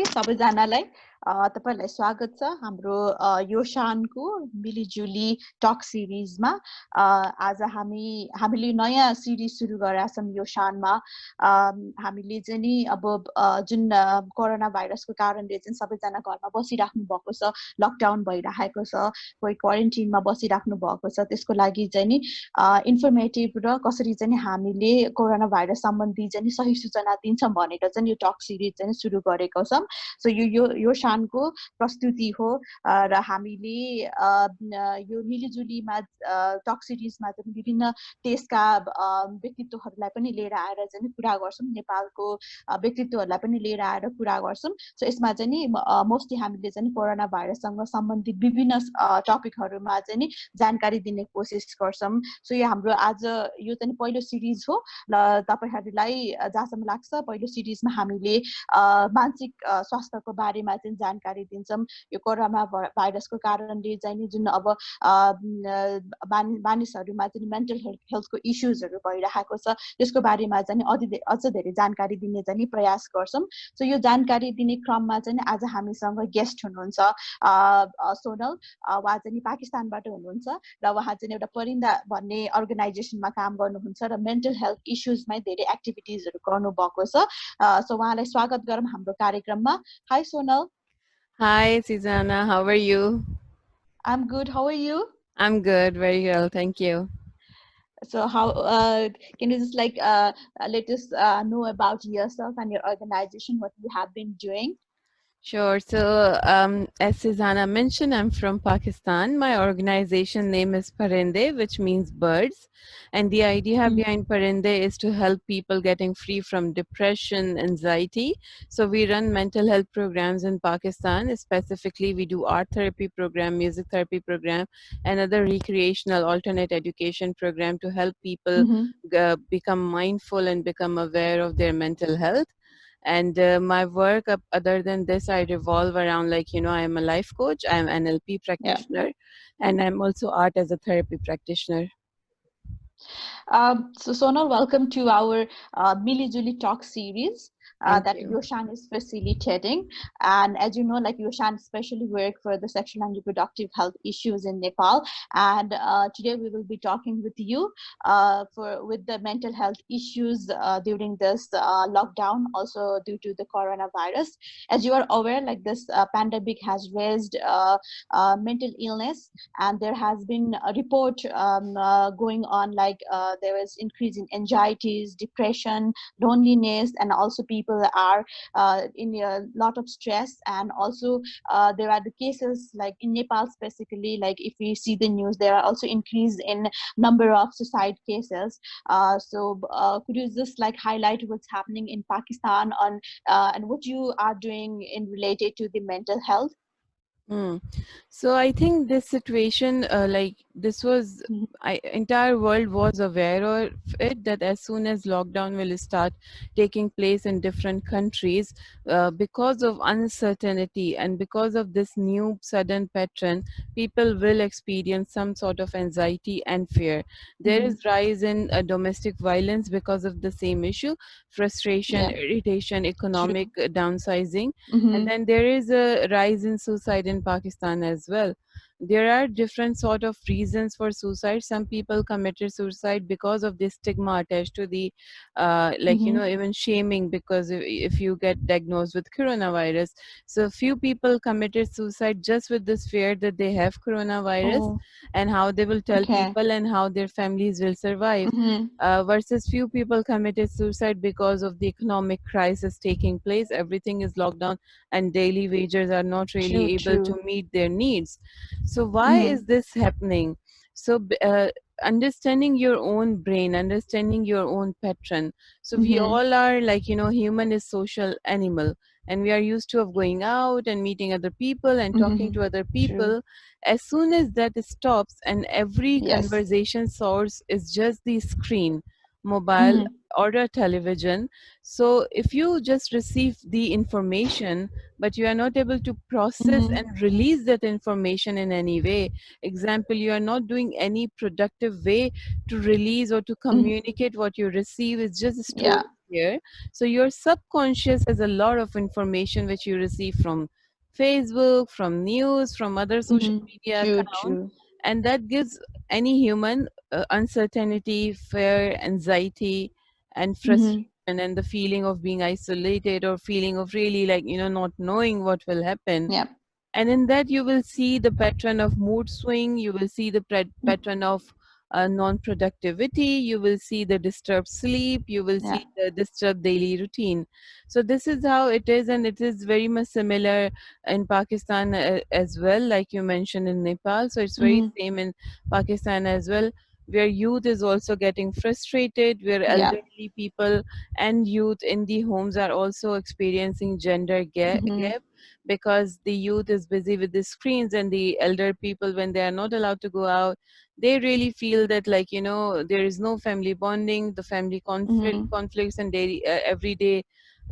सबैजनालाई तपाईहरुलाई स्वागत छ हाम्रो योशानको मिलिजुली टक सिरिजमा। आज हामीले नयाँ सिरिज सुरु गरेका छौं योशानमा। हामीले चाहिँ नि अब जुन कोरोना भाइरसको कारणले चाहिँ सबैजना घरमा बसिराख्नु भएको छ, लकडाउन भइराखेको छ, कोही क्वारेन्टाइनमा बसिराख्नु भएको छ, त्यसको लागि चाहिँ नि इन्फर्मेटिभ र कसरी चाहिँ हामीले कोरोना भाइरस सम्बन्धी चाहिँ सही सूचना दिन्छौं भनेर चाहिँ यो टक सिरिज चाहिँ सुरु गरेको छौं। सो यो शानको प्रस्तुति हो र हामीले यो मिलिजुलीमा टक सिरिजमा चाहिँ विभिन्न देशका व्यक्तित्वहरूलाई पनि लिएर आएर चाहिँ कुरा गर्छौं, नेपालको व्यक्तित्वहरूलाई पनि लिएर आएर कुरा गर्छौं। सो यसमा चाहिँ नि मोस्टली हामीले चाहिँ कोरोना भाइरससँग सम्बन्धित विभिन्न टपिकहरुमा चाहिँ नि जानकारी दिने कोसिस गर्छौं। सो यो हाम्रो आज यो चाहिँ पहिलो सिरिज हो र तपाईहरुलाई जहाँसम्म लाग्छ पहिलो सिरिजमा हामीले मानसिक स्वास्थ्यको बारेमा चाहिँ जानकारी दिन्छौं। यो कोरोना भाइरसको कारणले चाहिँ जुन अब मानिसहरुमा चाहिँ मेन्टल हेल्थको इश्यूजहरु भइराखेको छ त्यसको बारेमा चाहिँ अझ धेरै जानकारी दिने चाहिँ प्रयास गर्छौं। सो यो जानकारी दिने क्रममा चाहिँ आज हामीसँग गेस्ट हुनुहुन्छ सोनल, उहाँ चाहिँ पाकिस्तानबाट हुनुहुन्छ र उहाँ चाहिँ एउटा परिन्दा भन्ने अर्गनाइजेसनमा काम गर्नुहुन्छ र मेन्टल हेल्थ इश्यूजमै धेरै एक्टिभिटिजहरु गर्नु भएको छ। सो उहाँलाई स्वागत गरौँ हाम्रो कार्यक्रममा। Hi Sonal. Hi Susanna, how are you? I'm good. How are you? I'm good, very well, thank you. So how can you just let us know about yourself and your organization, what you have been doing? Sure. So, as Susanna mentioned, I'm from Pakistan. My organization name is Parindey, which means birds. And the idea behind Parindey is to help people getting free from depression, anxiety. So we run mental health programs in Pakistan. Specifically, we do art therapy program, music therapy program, and other recreational alternate education program to help people become mindful and become aware of their mental health. And my work, other than this, I revolve around I am a life coach, I'm an NLP practitioner, and I'm also art as a therapy practitioner. So Sonal, welcome to our Milijuli Talk series that YoSHAN is facilitating. And as you know, YoSHAN especially work for the sexual and reproductive health issues in Nepal. And today we will be talking with you with the mental health issues during this lockdown, also due to the coronavirus. As you are aware, this pandemic has raised mental illness, and there has been a report going on there was increase in anxieties, depression, loneliness, and also people are in a lot of stress. And also there are the cases in Nepal specifically, if we see the news, there are also increase in number of suicide cases. So could you just highlight what's happening in Pakistan on and what you are doing in related to the mental health? So I think this situation, this was, entire world was aware of it, that as soon as lockdown will start taking place in different countries, because of uncertainty and because of this new sudden pattern, people will experience some sort of anxiety and fear. There is rise in domestic violence because of the same issue, frustration, irritation, economic downsizing, and then there is a rise in suicide in Pakistan as well. There are different sort of reasons for suicide. Some people committed suicide because of the stigma attached to the even shaming, because if you get diagnosed with coronavirus, so few people committed suicide just with this fear that they have coronavirus and how they will tell people and how their families will survive, versus few people committed suicide because of the economic crisis taking place. Everything is locked down and daily wages are not really able to meet their needs. So why is this happening? So understanding your own brain, understanding your own pattern. So we all are human is social animal, and we are used to of going out and meeting other people and talking to other people. As soon as that stops and every conversation source is just the screen, mobile or a television, so if you just receive the information but you are not able to process and release that information in any way, example, you are not doing any productive way to release or to communicate what you receive, it's just here. So your subconscious has a lot of information which you receive from Facebook, from news, from other social media True, accounts, true. and that gives any human uncertainty, fear, anxiety, and frustration, and the feeling of being isolated, or feeling of really, like, not knowing what will happen. Yeah. And in that you will see the pattern of mood swing, you will see the pattern of non-productivity, you will see the disturbed sleep, you will Yeah. see the disturbed daily routine. So this is how it is, and it is very much similar in Pakistan as well, like you mentioned in Nepal. So it's very Mm-hmm. same in Pakistan as well, where youth is also getting frustrated, where Yeah. elderly people and youth in the homes are also experiencing gender Mm-hmm. gap, because the youth is busy with the screens, and the elder people, when they are not allowed to go out, they really feel that, like, there is no family bonding, the family Mm-hmm. conflicts and daily everyday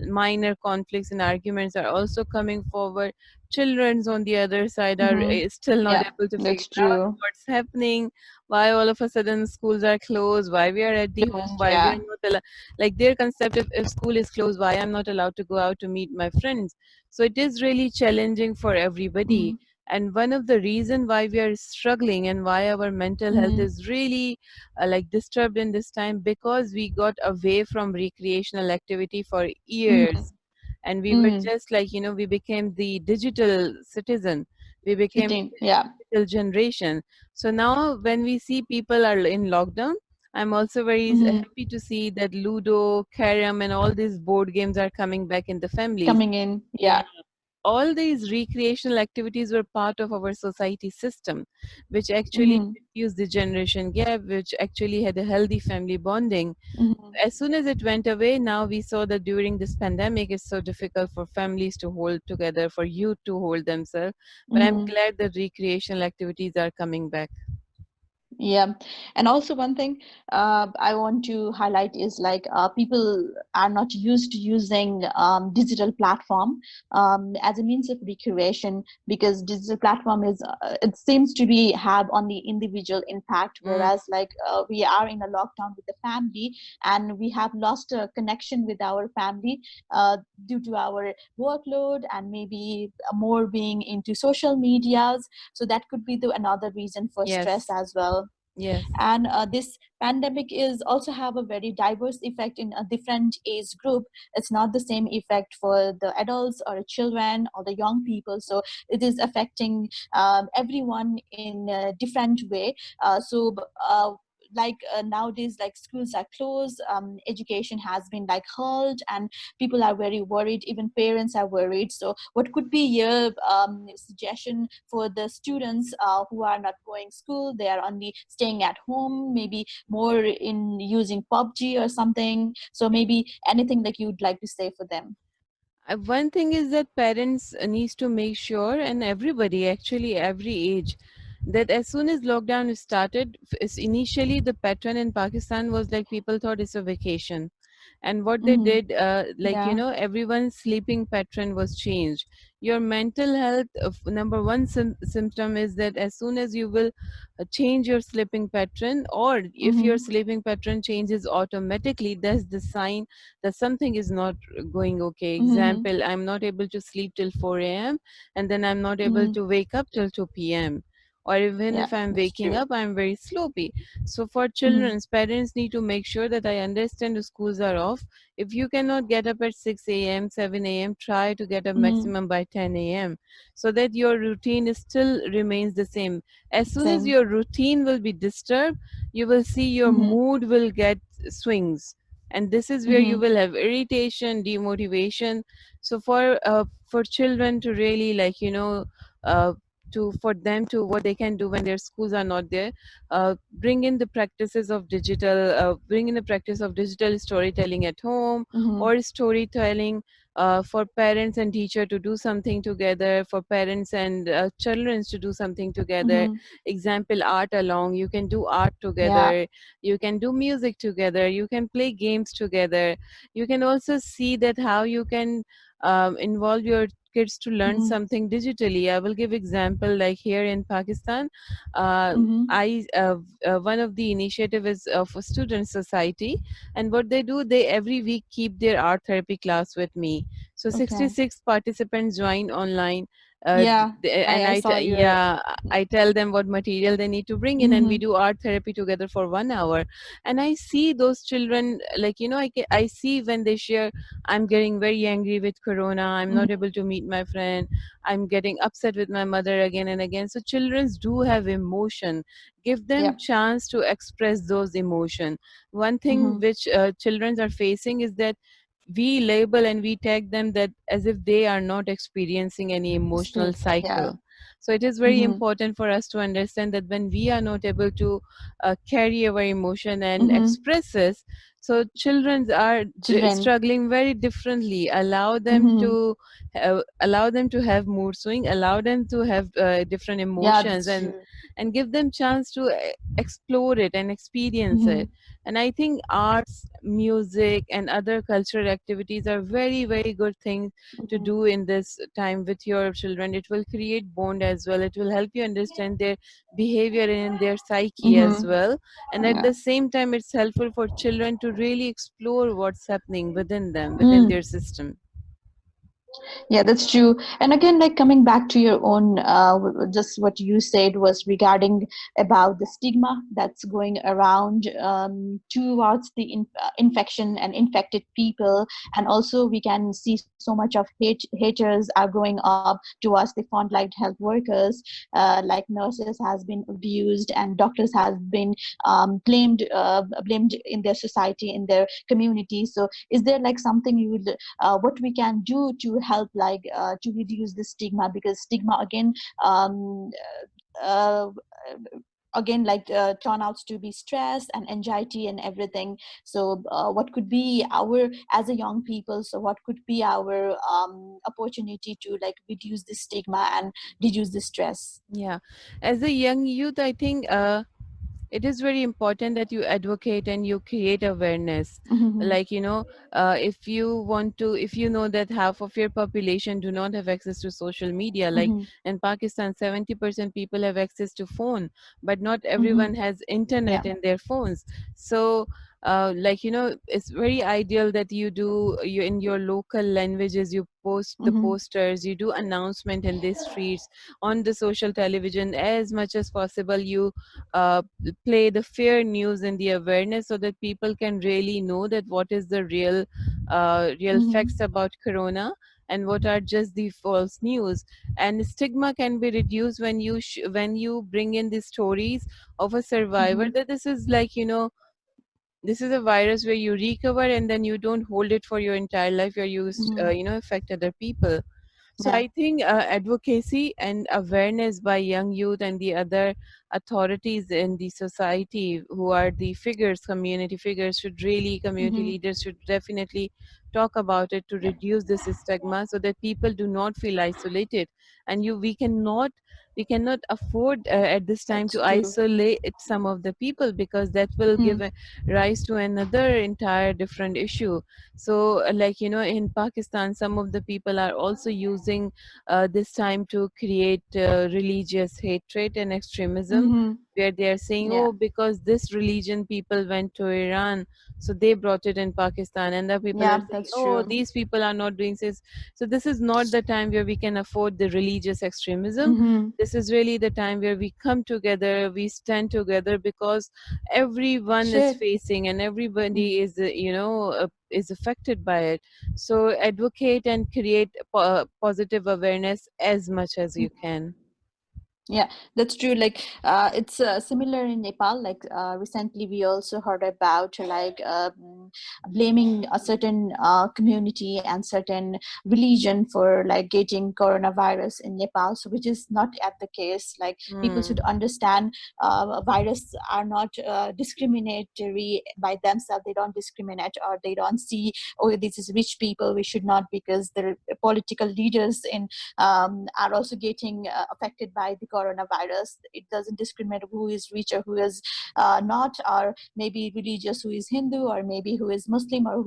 minor conflicts and arguments are also coming forward. Children's on the other side are Mm-hmm. still not Yeah. able to That's figure out true. what's happening, why all of a sudden schools are closed, why we are at the home, Closed. why we are Yeah. not allowed. Like, their concept, if school is closed, why I'm not allowed to go out to meet my friends. So it is really challenging for everybody. Mm-hmm. And one of the reason why we are struggling and why our mental health Mm-hmm. is really like disturbed in this time, because we got away from recreational activity for Mm-hmm. years, and we were Mm-hmm. just like, we became the digital citizen, we became Sitting. Yeah. digital generation. So now when we see people are in lockdown, I'm also very Mm-hmm. happy to see that Ludo, Carom, and all these board games are coming back in the families. Coming in. Yeah, Yeah. all these recreational activities were part of our society system, which actually Mm-hmm. reduced the generation gap, which actually had a healthy family bonding. Mm-hmm. As soon as it went away, now we saw that during this pandemic, it's so difficult for families to hold together, for youth to hold themselves. But I'm Mm-hmm. glad that recreational activities are coming back. Yeah, and also one thing I want to highlight is like people are not used to using digital platform as a means of recreation, because digital platform is it seems to be have on the individual impact, Mm, whereas like we are in a lockdown with the family, and we have lost a connection with our family due to our workload, and maybe more being into social medias. So that could be the another reason for stress yes, as well. yes, And this pandemic is also have a very diverse effect in a different age group. It's not the same effect for the adults or children or the young people, so it is affecting everyone in a different way. Nowadays, like schools are closed, education has been like held, and people are very worried, even parents are worried. So what could be your suggestion for the students who are not going school, they are only staying at home, maybe more in using PUBG or something? So maybe anything like you'd like to say for them? One thing is that parents needs to make sure, and everybody, actually every age, that as soon as lockdown started, initially the pattern in Pakistan was like people thought it's a vacation, and what they Mm-hmm. did, like, Yeah. everyone's sleeping pattern was changed. Your mental health, number one symptom is that as soon as you will change your sleeping pattern, or if your Mm-hmm. sleeping pattern changes automatically, that's the sign that something is not going okay. Mm-hmm. Example, I'm not able to sleep till 4 a.m., and then I'm not able Mm-hmm. to wake up till 2 p.m., or even Yeah, if I'm that's waking true. up, I'm very sloppy. So for Mm-hmm. children's, parents need to make sure that I understand the schools are off. If you cannot get up at 6 a.m., 7 a.m., try to get up Mm-hmm. maximum by 10 a.m., so that your routine is still remains the same. As soon as Same. your routine will be disturbed, you will see your Mm-hmm. mood will get swings, and this is where you Mm-hmm. will have irritation, demotivation. So for children to really, like, uh, to for them to what they can do when their schools are not there, bring in the practices of digital bring in the practice of digital storytelling at home, Mm-hmm. or storytelling, for parents and teacher to do something together, for parents and children to do something together. Mm-hmm. Example, art along, you can do art Yeah. together, you can do music together, you can play games together. You can also see that how you can involve your kids to learn something digitally. I will give example, like here in Pakistan, uh, one of the initiative is of a student society, and what they do, they every week keep their art therapy class with me. So Okay. 66 participants join online. Yeah, And I saw your. yeah, I tell them what material they need to bring in, and we Mm-hmm. do art therapy together for 1 hour. And I see those children, like, I see when they share, I'm getting very angry with corona, I'm not able to meet my friend, I'm getting upset with my mother again and again. So children do have emotion. Give them Yep. chance to express those emotion. One thing Mm-hmm. which children are facing is that we label and we tag them that as if they are not experiencing any emotional Yeah. cycle. So it is very Mm-hmm. important for us to understand that when we are not able to carry our emotion and Mm-hmm. express this, so children are Children. struggling very differently. Mm-hmm. Allow them to have mood swing, allow them to have different Yeah, emotions, that's true. and give them chance to explore it and experience Mm-hmm. it. And I think arts, music, and other cultural activities are very, very good things to Mm-hmm. do in this time with your children. It will create bond as well. It will help you understand their behavior and their psyche as Mm-hmm. well. And at Yeah. the same time, it's helpful for children to really explore what's happening within them, within their Mm. system. Yeah, that's true. And again, like coming back to your own, just what you said was regarding about the stigma that's going around towards the infection and infected people, and also we can see so much of haters are growing up towards the frontline health workers, like nurses has been abused and doctors has been blamed in their society, in their community. So, is there like something you would what we can do to help like to reduce the stigma, because stigma um, uh, again like turn out to be stress and anxiety and everything. So what could be our, as a young people, so what could be our opportunity to like reduce the stigma and reduce the stress? Yeah. As a young youth, I think it is very important that you advocate and you create awareness. Mm-hmm. Like, if you know that half of your population do not have access to social media, like Mm-hmm. in Pakistan 70% people have access to phone, but not Mm-hmm. everyone has Yeah. internet in their phones. So like, it's very ideal that you in your local languages, you post the Mm-hmm. posters, you do announcement in the streets, on the social television. As much as possible, you uh, play the fair news and the awareness, so that people can really know that what is the real facts Mm-hmm. about corona, and what are just the false news. And stigma can be reduced when when you bring in the stories of a survivor, Mm-hmm. that this is like, this is a virus where you recover and then you don't hold it for your entire life, where you Mm-hmm. affect other people. So Yeah. I think advocacy and awareness by young youth and the other authorities in the society, who are the figures, community figures, community Mm-hmm. leaders should definitely talk about it to Yeah, reduce this stigma, so that people do not feel isolated. And we cannot afford at this time that's to true. isolate some of the people, because that will Mm-hmm. give rise to another entire different issue. So like, in Pakistan, some of the people are also using this time to create religious hatred and extremism, Mm-hmm. where they are saying, Yeah. oh, because this religion people went to Iran, so they brought it in Pakistan, and the people are Yeah, saying, that's oh, true. these people are not doing this. So this is not the time where we can afford the religious extremism. Mm-hmm. This is really the time where we come together, we stand together, because everyone is Should. facing, and everybody is is affected by it. So advocate and create positive awareness as much as you can. Yeah, that's true. Like, it's similar in Nepal. Like, recently we also heard about like blaming a certain community and certain religion for like getting coronavirus in Nepal. So, which is not at the case. Like, people should Hmm. understand virus are not discriminatory by themselves. They don't discriminate, or they don't see, oh, this is rich people, we should not, because the political leaders in are also getting affected by the coronavirus. It doesn't discriminate who is rich or who is not, or maybe religious, who is Hindu, or maybe who is Muslim, or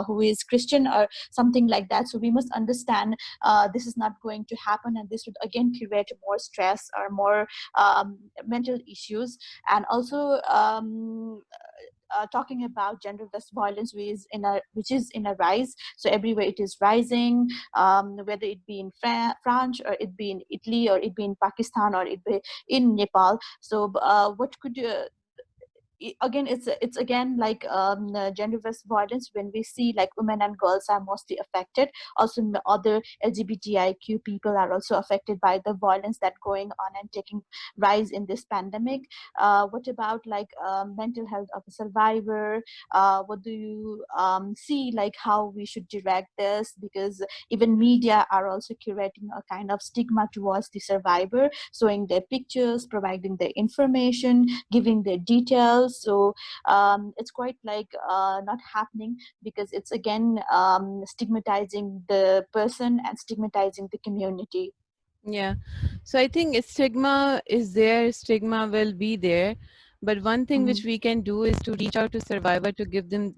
who is Christian, or something like that. So we must understand this is not going to happen, and this would again create more stress or more mental issues. And also talking about gender-based violence, which is in a rise. So everywhere it is rising, whether it be in France, or it be in Italy, or it be in Pakistan, or it be in Nepal. So what could you again, it's again like gender-based violence. When we see like women and girls are mostly affected, also other LGBTIQ people are also affected by the violence that going on and taking rise in this pandemic. What about like mental health of a survivor? What do you see, like how we should direct this? Because even media are also curating a kind of stigma towards the survivor, showing their pictures, providing their information, giving their details. So it's quite like not happening, because it's again stigmatizing the person and stigmatizing the community. Yeah. So I think stigma is there, stigma will be there. But one thing Mm-hmm. which we can do is to reach out to survivor, to give them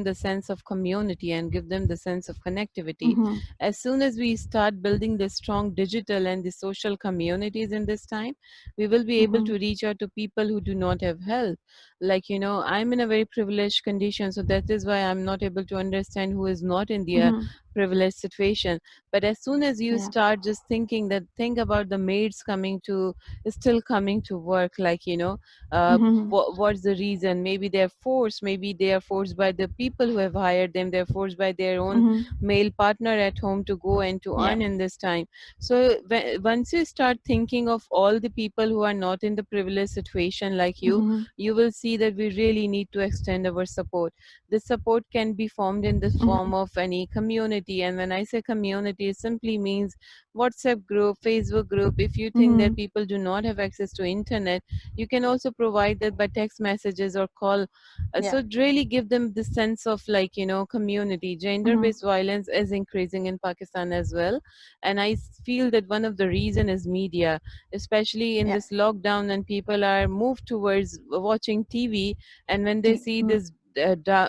the sense of community and give them the sense of connectivity. Mm-hmm. As soon as we start building the strong digital and the social communities in this time, we will be able Mm-hmm. to reach out to people who do not have help. Like, I'm in a very privileged condition, so that is why I'm not able to understand who is not in the Mm-hmm. privileged situation. But as soon as you Yeah. start just think about the maids still coming to work, like, Mm-hmm. what's the reason? Maybe they are forced by the people who have hired them, they're forced by their own Mm-hmm. male partner at home to go and to Yeah. earn in this time. So once you start thinking of all the people who are not in the privileged situation like Mm-hmm. you will see that we really need to extend our support. This support can be formed in the Mm-hmm. form of any community. And when I say community, it simply means WhatsApp group, Facebook group. If you think that Mm-hmm. people do not have access to internet, you can also provide that by text messages or call. So Yeah. it really give them the sense of, like, community. Gender Mm-hmm. based violence is increasing in Pakistan as well, and I feel that one of the reason is media, especially in Yeah. this lockdown, and people are moved towards watching TV. And when they see Mm-hmm. this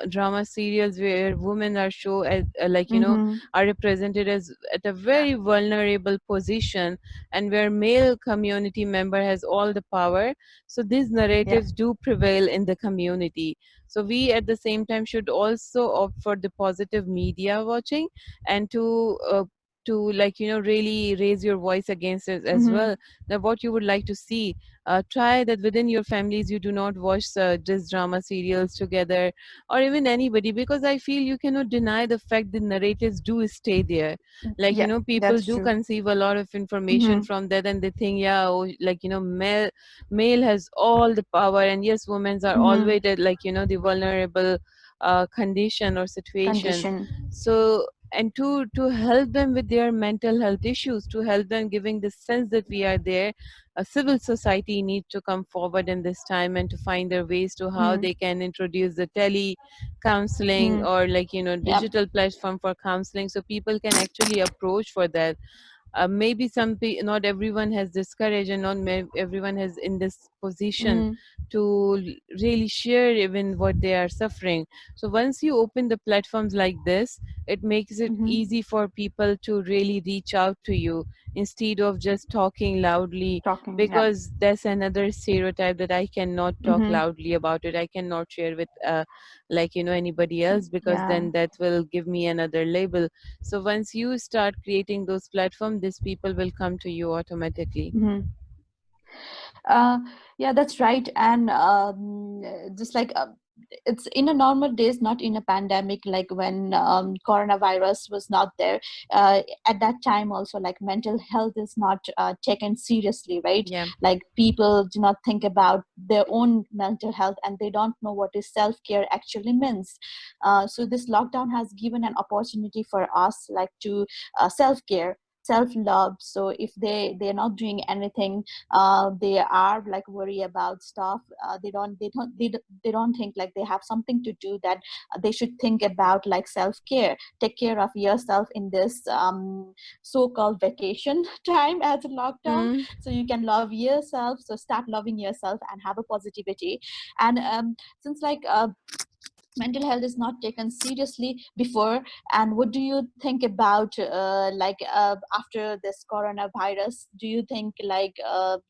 drama serials where women are show as, Mm-hmm. are represented as at a very vulnerable position, and where male community member has all the power, so these Yeah. narratives do prevail in the community. So we at the same time should also opt for the positive media watching, and to like, really raise your voice against it as Mm-hmm. well. That what you would like to see, try that within your families you do not watch this drama serials together, or even anybody, because I feel you cannot deny the fact the narratives do stay there. Like, Yeah. people That's do true. conceive a lot of information Mm-hmm. from that, and they think, yeah, oh, like, male has all the power, and yes, women are Mm-hmm. always at, like, the vulnerable condition or situation. Condition. So, and to help them with their mental health issues, to help them giving the sense that we are there, a civil society needs to come forward in this time and to find their ways to how Mm-hmm. they can introduce the tele counseling, Mm-hmm. or, like, Yeah. digital platform for counseling, so people can actually approach for that. Maybe not everyone has this courage, and not everyone has in this position Mm-hmm. to really share even what they are suffering. So once you open the platforms like this, it makes it Mm-hmm. easy for people to really reach out to you instead of just talking loudly. Talking. Yeah. Because that's another stereotype, that I cannot talk Mm-hmm. loudly about it, I cannot share with like, anybody else, because Yeah. then that will give me another label. So once you start creating those platforms, these people will come to you automatically. Mm-hmm. Uh, yeah, that's right. And just like it's in a normal days, not in a pandemic, like when coronavirus was not there. At that time, also like mental health is not taken seriously, right? Yeah. Like people do not think about their own mental health, and they don't know what is self care actually means. So this lockdown has given an opportunity for us, like to self care. self-love. So if they're not doing anything, they are like worry about stuff. They don't think like they have something to do, that they should think about like self-care. Take care of yourself in this so-called vacation time as a lockdown, Mm, so you can love yourself. So start loving yourself and have a positivity. And since like mental health is not taken seriously before, and what do you think about after this coronavirus? Do you think like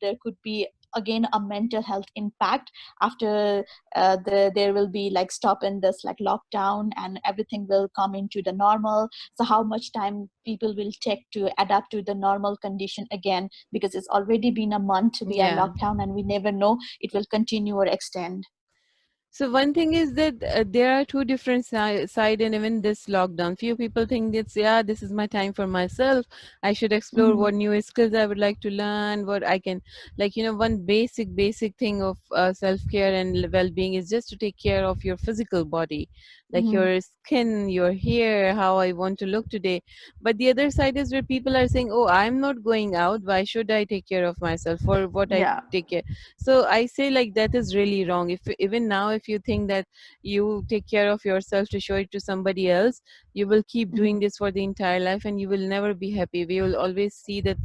there could be again a mental health impact after there will be like stop in this like lockdown and everything will come into the normal? So how much time people will take to adapt to the normal condition again, because it's already been a month we are yeah. locked down and we never know it will continue or extend. So one thing is that there are two different side in even this lockdown. Few people think it's, yeah, this is my time for myself. I should explore Mm-hmm. what new skills I would like to learn, what I can, like, one basic thing of self-care and well-being is just to take care of your physical body, like Mm-hmm. your skin, your hair, how I want to look today. But the other side is where people are saying, oh, I'm not going out. Why should I take care of myself? For what I Yeah. take care? So I say like that is really wrong. If even now, if you think that you take care of yourself to show it to somebody else, you will keep Mm-hmm. doing this for the entire life and you will never be happy. We will always see that,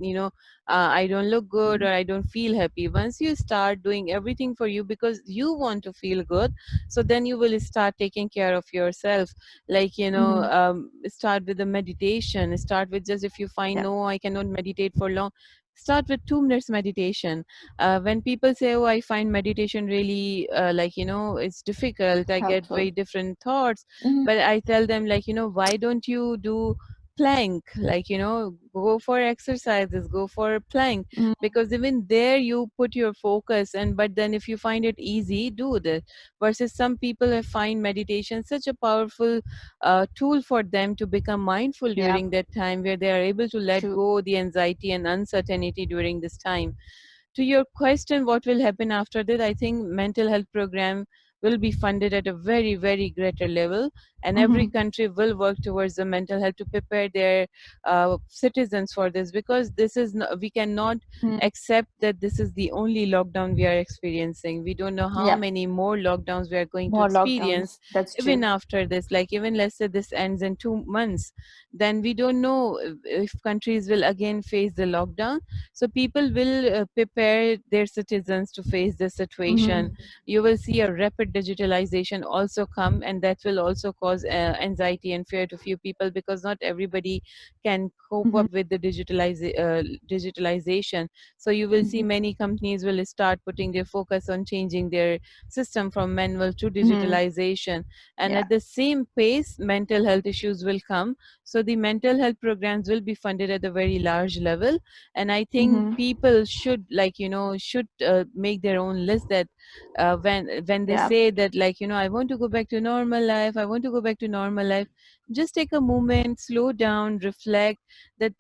I don't look good or I don't feel happy. Once you start doing everything for you because you want to feel good, so then you will start taking care of yourself. Like, Mm-hmm. start with the meditation. Start with, just if you find, Yeah. no, I cannot meditate for long, start with 2 minutes meditation. When people say, oh, I find meditation really it's difficult, I get Helpful. very different thoughts. Mm-hmm. But I tell them, like, why don't you do plank? Like, go for exercises, go for plank, Mm-hmm. because even there you put your focus. And but then if you find it easy, do this. Versus some people have find meditation such a powerful tool for them to become mindful Yeah. during that time, where they are able to let True. go the anxiety and uncertainty during this time. To your question, what will happen after that? I think mental health program will be funded at a very, very greater level, and every Mm-hmm. country will work towards the mental health to prepare their citizens for this, because this is we cannot Mm-hmm. accept that this is the only lockdown we are experiencing. We don't know how Yeah. many more lockdowns we are going to More experience lockdowns. That's even true. after this. Like, even let's say this ends in 2 months, then we don't know if countries will again face the lockdown. So people will prepare their citizens to face this situation. Mm-hmm. You will see a rapid digitalization also come, and that will also cause anxiety and fear to few people, because not everybody can cope Mm-hmm. up with the digitalization. So you will see Mm-hmm. many companies will start putting their focus on changing their system from manual to Mm-hmm. digitalization. And Yeah. at the same pace, mental health issues will come. So the mental health programs will be funded at a very large level. And I think Mm-hmm. people should, like, should make their own list, that when they Yeah. say that, like, I want to go back to normal life, I want to go back to normal life, just take a moment, slow down, reflect, that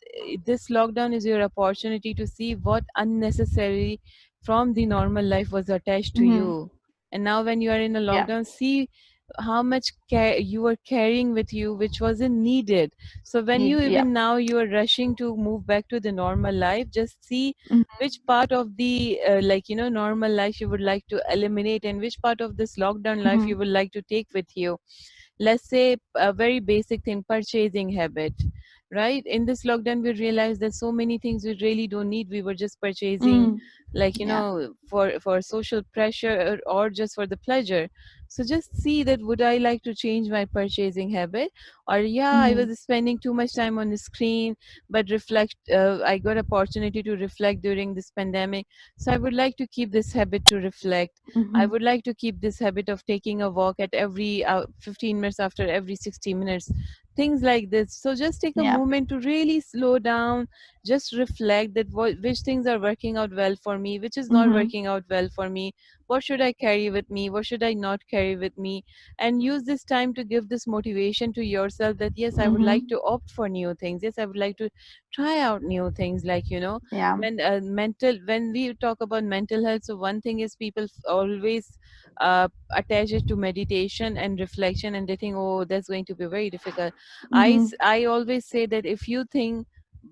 this lockdown is your opportunity to see what unnecessary from the normal life was attached to Mm-hmm. you. And now when you are in a Yeah. lockdown, see how much care you were carrying with you, which wasn't needed. So when you, Need. Yeah. even now you are rushing to move back to the normal life, just see Mm-hmm. which part of the normal life you would like to eliminate, and which part of this lockdown life Mm-hmm. you would like to take with you. Let's say a very basic thing, purchasing habit. Right, in this lockdown we realized that so many things we really don't need, we were just purchasing, Mm-hmm. like, Yeah. for social pressure, or just for the pleasure. So just see that, would I like to change my purchasing habit? Or, yeah, I Mm-hmm. was spending too much time on the screen, but reflect, I got opportunity to reflect during this pandemic, so I would like to keep this habit to reflect. I Mm-hmm. would like to keep this habit of taking a walk at every 15 minutes after every 60 minutes, things like this. So just take a Yeah. moment to really slow down, just reflect that which things are working out well for me, which is not Mm-hmm. working out well for me, what should I carry with me, what should I not carry with me. And use this time to give this motivation to yourself that, yes, I would like Mm-hmm. to opt for new things, yes, I would like to try out new things. Like, Yeah. when we talk about mental health, so one thing is people always attach it to meditation and reflection, and they think, oh, that's going to be very difficult. Mm-hmm. I always say that if you think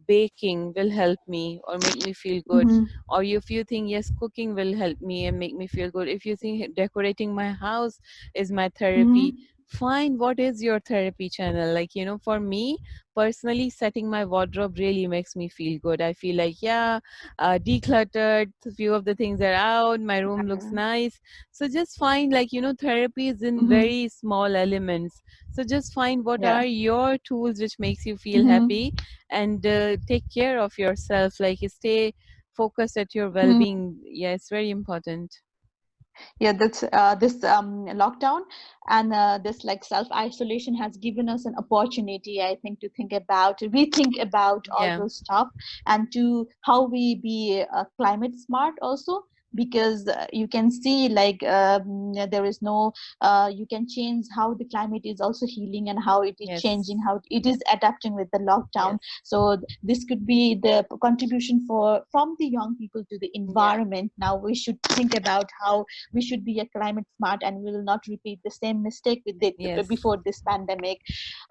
baking will help me or make me feel good, Mm-hmm. or if you think yes, cooking will help me and make me feel good, if you think decorating my house is my therapy, Mm-hmm. find what is your therapy channel. Like, for me personally, setting my wardrobe really makes me feel good. I feel like, yeah, decluttered, a few of the things are out, my room looks nice. So just find, like, therapy is in Mm-hmm. very small elements. So just find what Yeah. are your tools which makes you feel Mm-hmm. happy, and take care of yourself, like stay focused at your Mm-hmm. well-being. Yeah, it's very important. Yeah, that's this lockdown and this like self isolation has given us an opportunity, I think, to think about, to rethink about all Yeah. those stuff, and to how we be climate smart also. Because you can see like there is no you can change how the climate is also healing and how it is Yes. changing, how it is adapting with the lockdown. Yes. So this could be the contribution for from the young people to the Yeah. environment. Now we should think about how we should be a climate smart and we will not repeat the same mistake with it Yes. before this pandemic.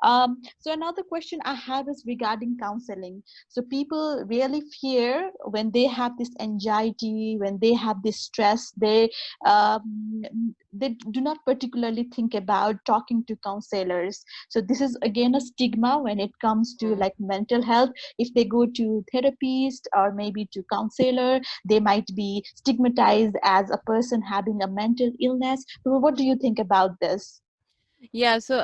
So another question I have is regarding counseling. So people really fear when they have this anxiety, when they have this stress, um, they do not particularly think about talking to counselors. So this is again a stigma when it comes to Mm. like mental health. If they go to therapist or maybe to counselor, they might be stigmatized as a person having a mental illness. So what do you think about this? Yeah, so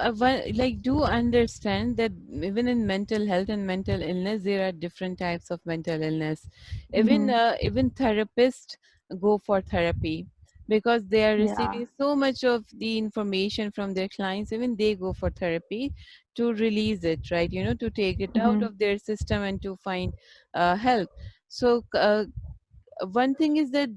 like, do understand that even in mental health and mental illness, there are different types of mental illness. Mm-hmm. Even therapists go for therapy because they are Yeah. receiving so much of the information from their clients. Even they go for therapy to release it, right? To take it out Mm-hmm. of their system and to find help. So one thing is that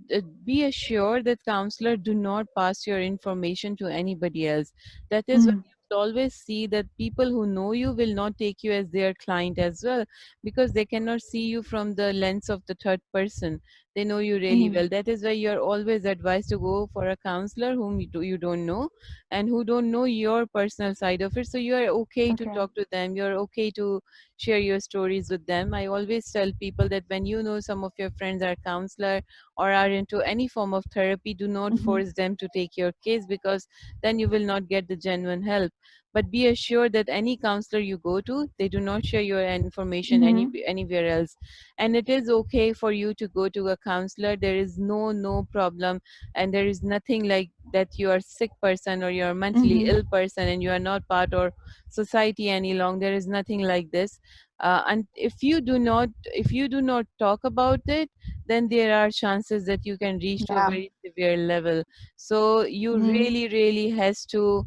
be assured that counselor do not pass your information to anybody else. That is why Mm-hmm. you will always see that people who know you will not take you as their client as well, because they cannot see you from the lens of the third person. They know you really Mm-hmm. well. That is why you're always advised to go for a counselor whom you don't know, and who don't know your personal side of it. So you are okay to Okay. talk to them, you're okay to share your stories with them. I always tell people that when you know some of your friends are counselor or are into any form of therapy, do not Mm-hmm. force them to take your case, because then you will not get the genuine help. But be assured that any counselor you go to, they do not share your information Mm-hmm. anywhere else. And it is okay for you to go to a counselor. There is no problem, and there is nothing like that you are sick person or you're a mentally Mm-hmm. ill person and you are not part of society any long. There is nothing like this. And if you do not talk about it, then there are chances that you can reach to a Yeah. very severe level. So you Mm-hmm. really has to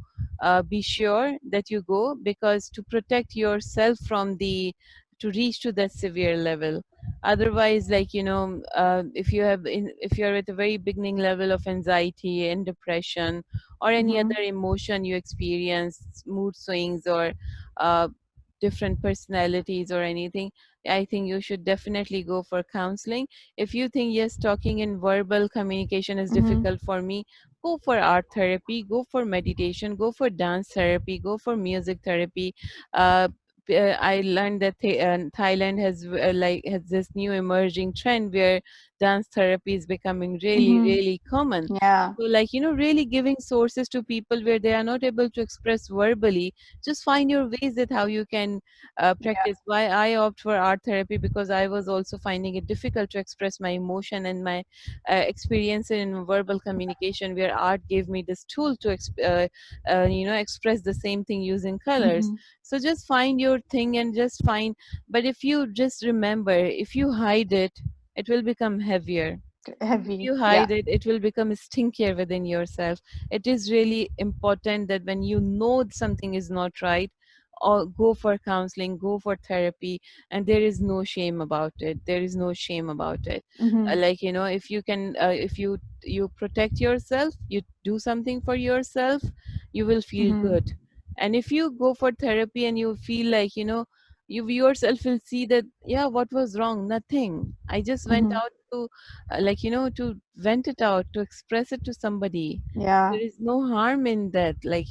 be sure that you go, because to protect yourself from the to reach to that severe level. Otherwise, like, if you're at a very beginning level of anxiety and depression or any Mm-hmm. other emotion you experience, mood swings or uh, different personalities or anything, I think you should definitely go for counseling. If you think, yes, talking in verbal communication is Mm-hmm. difficult for me, go for art therapy, go for meditation, go for dance therapy, go for music therapy. uh, I learned that Thailand has this new emerging trend where dance therapy is becoming really, Mm-hmm. really common. Yeah. So, like, really giving sources to people where they are not able to express verbally. Just find your ways that how you can Yeah. practice. Why I opt for art therapy, because I was also finding it difficult to express my emotion and my experience in verbal communication, where art gave me this tool to express the same thing using colors. Mm-hmm. So just find your thing and just find. But if you just remember, if you hide it, it will become heavier. If Heavy. you Yeah. hide it, it will become stinkier within yourself. It is really important that when you know something is not right, or go for counseling, go for therapy, and there is no shame about it. There is no shame about it. Mm-hmm. Like, if you can, if you protect yourself, you do something for yourself, you will feel Mm-hmm. good. And if you go for therapy and you feel like, you yourself will see that, yeah, what was wrong? Nothing. I just went Mm-hmm. out to to vent it out, to express it to somebody. Yeah. There is no harm in that. Like,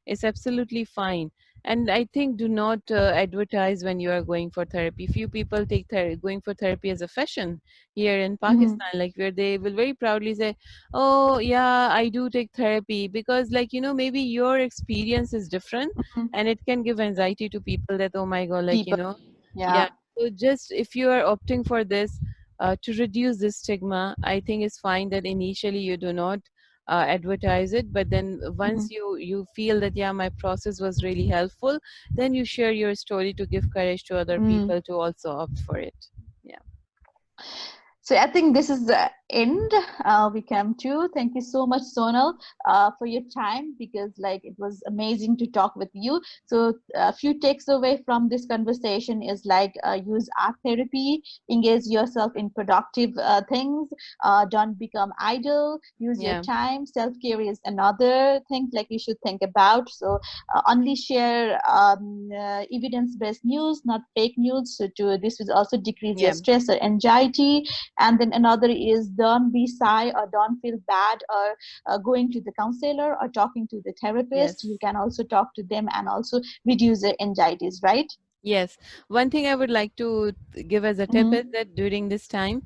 it's absolutely fine. And I think do not advertise when you are going for therapy. Few people take going for therapy as a fashion here in Pakistan, like where they will very proudly say, "Oh yeah, I do take therapy," because like maybe your experience is different, and it can give anxiety to people that, oh my God, like People. yeah. Yeah. So just if you are opting for this to reduce this stigma, I think it's fine that initially you do not advertise it, but then once you feel that yeah, my process was really helpful, then you share your story to give courage to other people to also opt for it. Yeah. So I think this is the end we come to. Thank you so much, Sonal, for your time, because like it was amazing to talk with you. So a few takes away from this conversation is like use art therapy, engage yourself in productive things, don't become idle, use your Yeah. time. Self-care is another thing like you should think about. So only share evidence-based news, not fake news. So to this will also decrease your Yeah. stress or anxiety. And then another is don't be shy or don't feel bad or going to the counselor or talking to the therapist. Yes. You can also talk to them and also reduce their anxieties, right? Yes. One thing I would like to give as a tip is that during this time,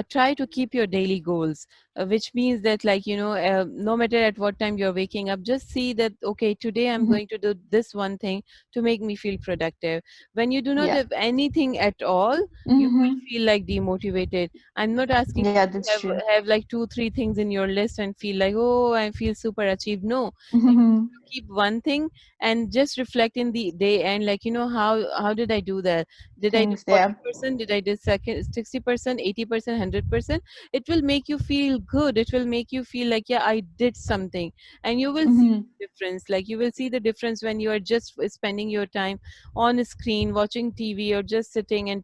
try to keep your daily goals, which means that like no matter at what time you're waking up, just see that okay, today I'm going to do this one thing to make me feel productive. When you do not Yeah. have anything at all, you will feel like demotivated. I'm not asking Yeah, you to that's true. have like 2 3 things in your list and feel like, oh, I feel super achieved. No, you need to keep one thing and just reflect in the day and like how did I do that? Did I do Things there. 40%? Did I do second 60%, 80%, 100%? It will make you feel good. It will make you feel like yeah, I did something, and you will see the difference. Like you will see the difference when you are just spending your time on a screen watching TV or just sitting and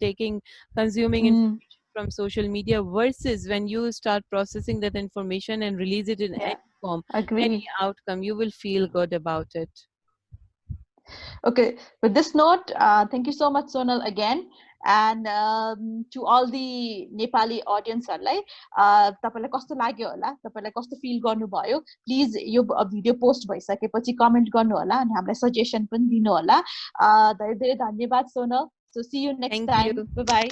consuming information from social media versus when you start processing that information and release it in Yeah, any form, any agree. outcome, you will feel good about it. Okay, with this note, thank you so much, Sonal, again. And to all the Nepali audienceहरूलाई तपाईँलाई कस्तो लाग्यो होला, तपाईँलाई कस्तो fill गर्नुभयो, please yo video post भइसकेपछि comment गर्नु होला अनि हामीलाई सजेसन पनि दिनु होला. धेरै धेरै धन्यवाद, Sonal. So see you next Thank you. time. Bye bye.